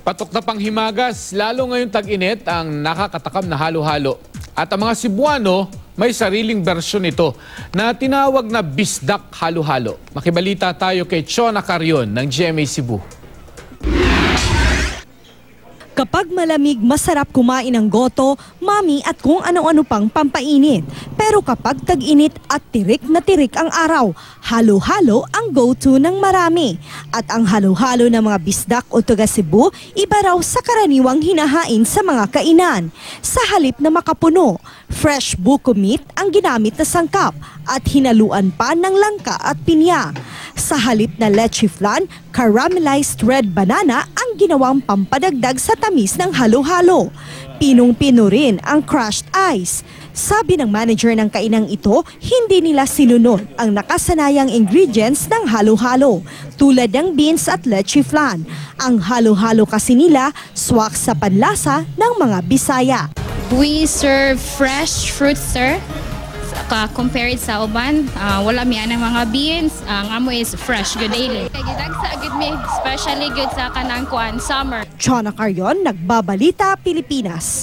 Patok na panghimagas, lalo ngayong tag-init ang nakakatakam na halo-halo. At ang mga Cebuano may sariling bersyon nito na tinawag na bisdak halo-halo. Makibalita tayo kay Chona Carion ng GMA Cebu. Kapag malamig, masarap kumain ng goto, mami at kung ano-ano pang pampainit. Pero kapag tag-init at tirik na tirik ang araw, halo-halo ang go-to ng marami. At ang halo-halo ng mga bisdak o taga Cebu, iba raw sa karaniwang hinahain sa mga kainan. Sa halip na makapuno, fresh buko meat ang ginamit na sangkap at hinaluan pa ng langka at pinya. Sa halip na leche flan, caramelized red banana ang ginawang pampadagdag sa tamis ng halo-halo. Pinong-pino rin ang crushed ice. Sabi ng manager ng kainang ito, hindi nila sinunod ang nakasanayang ingredients ng halo-halo, tulad ng beans at leche flan. Ang halo-halo kasi nila, swak sa panlasa ng mga Bisaya. We serve fresh fruits, sir. Compared sa uban, wala miya ng mga beans, ang amo is fresh, good daily. Kagidag sa good me, especially good sa kanang kuan, summer. Chona Carion, Nagbabalita, Pilipinas.